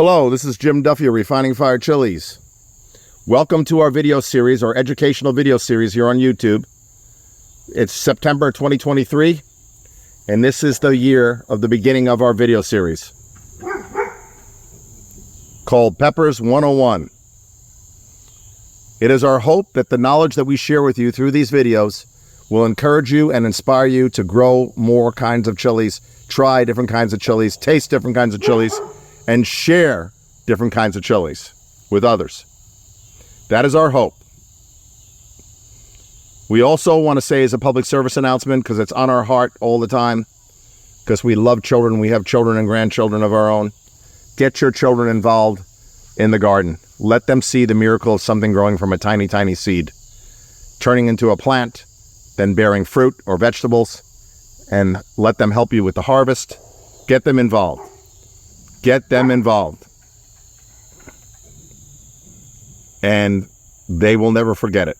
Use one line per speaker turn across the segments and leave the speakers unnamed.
Hello, this is Jim Duffy of Refining Fire Chilies. Welcome to our video series, our educational video series here on YouTube. It's September 2023, and this is the year of the beginning of our video series called Peppers 101. It is our hope that the knowledge that we share with you through these videos will encourage you and inspire you to grow more kinds of chilies, try different kinds of chilies, taste different kinds of chilies, and share different kinds of chilies with others. That is our hope. We also want to say as a public service announcement, because it's on our heart all the time, because we love children, we have children and grandchildren of our own. Get your children involved in the garden. Let them see the miracle of something growing from a tiny, tiny seed, turning into a plant, then bearing fruit or vegetables, and let them help you with the harvest. Get them involved. Get them involved. And they will never forget it.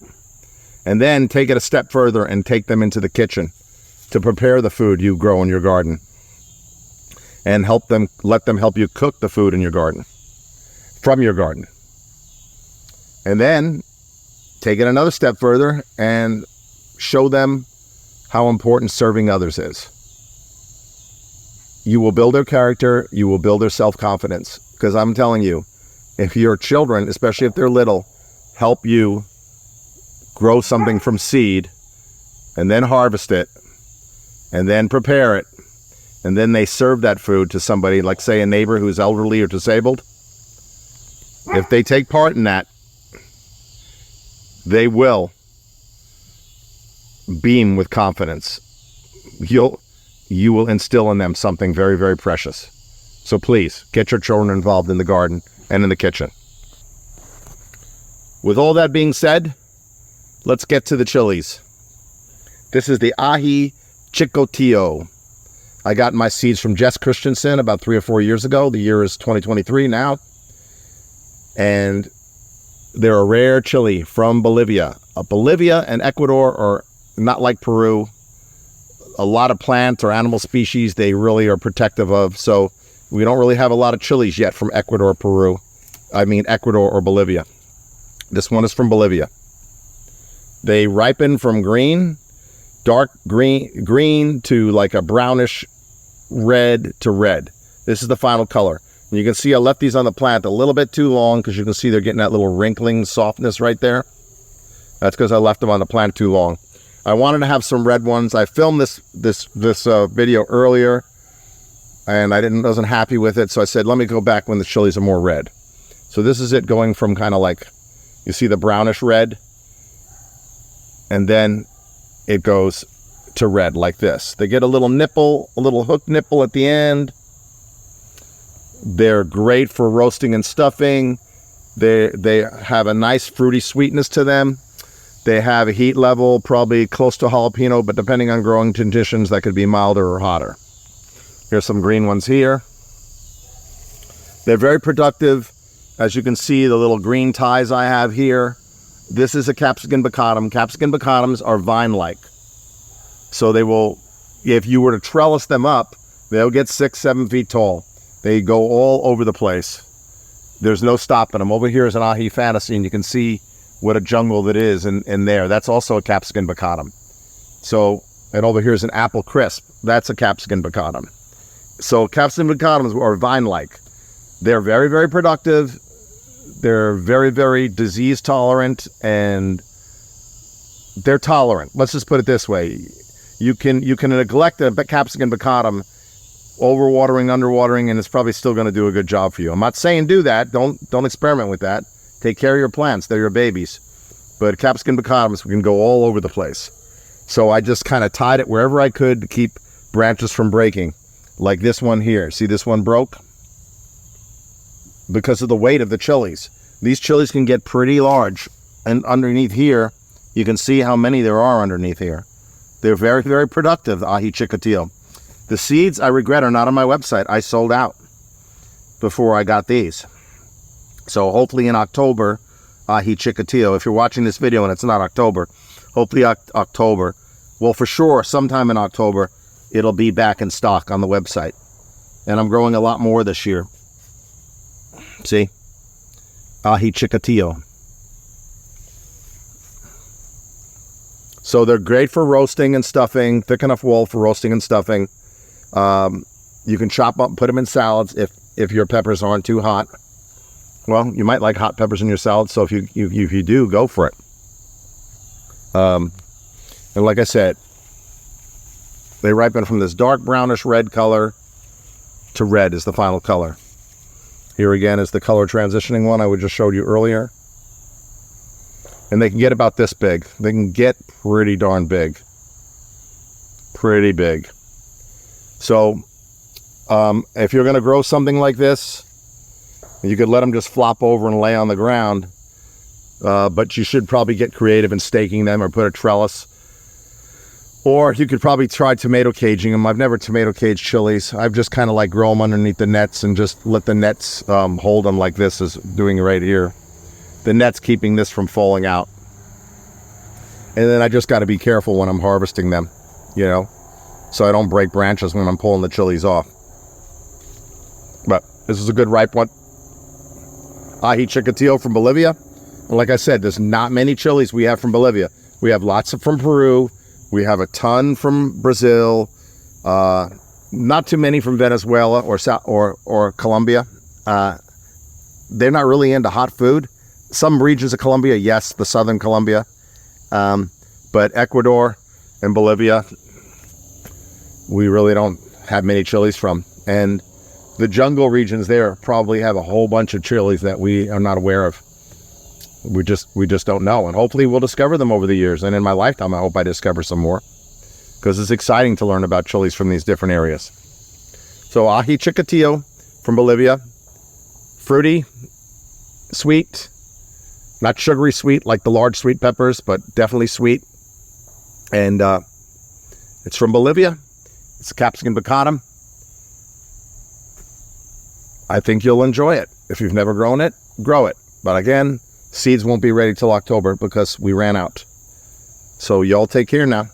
And then take it a step further and take them into the kitchen to prepare the food you grow in your garden. And let them help you cook the food in your garden, from your garden. And then take it another step further and show them how important serving others is. You will build their character, you will build their self-confidence. Because I'm telling you, if your children, especially if they're little, help you grow something from seed, and then harvest it, and then prepare it, and then they serve that food to somebody, like say a neighbor who's elderly or disabled, if they take part in that, they will beam with confidence. You will instill in them something very, very precious. So please, get your children involved in the garden and in the kitchen. With all that being said, let's get to the chilies. This is the Aji Chicotillo. I got my seeds from Jess Christensen about 3 or 4 years ago. The year is 2023 now. And they're a rare chili from Bolivia. Bolivia and Ecuador are not like Peru. A lot of plant or animal species they really are protective of. So we don't really have a lot of chilies yet from Ecuador or Bolivia. This one is from Bolivia. They ripen from green, dark green to like a brownish red to red. This is the final color. And you can see I left these on the plant a little bit too long because you can see they're getting that little wrinkling softness right there. That's because I left them on the plant too long. I wanted to have some red ones. I filmed this video earlier, and I wasn't happy with it, so I said, let me go back when the chilies are more red. So this is it going from kind of like, you see the brownish red, and then it goes to red like this. They get a little nipple, a little hook nipple at the end. They're great for roasting and stuffing. They have a nice fruity sweetness to them. They have a heat level probably close to jalapeno, but depending on growing conditions, that could be milder or hotter. Here's some green ones here. They're very productive. As you can see, the little green ties I have here. This is a capsicum bacatum. Capsicum bacatums are vine-like. So they will, if you were to trellis them up, they'll get 6-7 feet tall. They go all over the place. There's no stopping them. Over here is an Aji Fantasy, and you can see what a jungle that is in there. That's also a capsicum bacatum. So, and over here is an apple crisp. That's a capsicum bacatum. So capsicum bacatums are vine-like. They're very, very productive. They're very, very disease tolerant, and they're tolerant. Let's just put it this way. You can neglect a capsicum bacatum, overwatering, underwatering, and it's probably still going to do a good job for you. I'm not saying do that. Don't experiment with that. Take care of your plants. They're your babies. But capsicum bacatums can go all over the place. So I just kind of tied it wherever I could to keep branches from breaking. Like this one here. See this one broke? Because of the weight of the chilies. These chilies can get pretty large. And underneath here, you can see how many there are underneath here. They're very, very productive, the Aji Chicotillo. The seeds, I regret, are not on my website. I sold out before I got these. So hopefully in October, Aji Chicotillo, if you're watching this video and it's not October, hopefully October, well for sure sometime in October, it'll be back in stock on the website. And I'm growing a lot more this year. See? Aji Chicotillo. So they're great for roasting and stuffing. Thick enough wool for roasting and stuffing. You can chop up and put them in salads if your peppers aren't too hot. Well, you might like hot peppers in your salad, so if you do, go for it. And like I said, they ripen from this dark brownish red color to red is the final color. Here again is the color transitioning one I just showed you earlier. And they can get about this big. They can get pretty darn big. Pretty big. So, if you're going to grow something like this, you could let them just flop over and lay on the ground. But you should probably get creative in staking them or put a trellis. Or you could probably try tomato caging them. I've never tomato caged chilies. I've just kind of like grow them underneath the nets and just let the nets hold them like this is doing right here. The net's keeping this from falling out. And then I just got to be careful when I'm harvesting them, you know, so I don't break branches when I'm pulling the chilies off. But this is a good ripe one. Aji Chicotillo from Bolivia. And like I said, there's not many chilies we have from Bolivia. We have lots from Peru. We have a ton from Brazil. Not too many from Venezuela or Colombia. They're not really into hot food. Some regions of Colombia, yes, the southern Colombia. But Ecuador and Bolivia, we really don't have many chilies from. And the jungle regions there probably have a whole bunch of chilies that we are not aware of. We just don't know. And hopefully we'll discover them over the years. And in my lifetime, I hope I discover some more. Because it's exciting to learn about chilies from these different areas. So Aji Chicotillo from Bolivia. Fruity, sweet. Not sugary sweet like the large sweet peppers, but definitely sweet. And it's from Bolivia. It's a capsicum bacatum. I think you'll enjoy it. If you've never grown it, grow it. But again, seeds won't be ready till October because we ran out. So y'all take care now.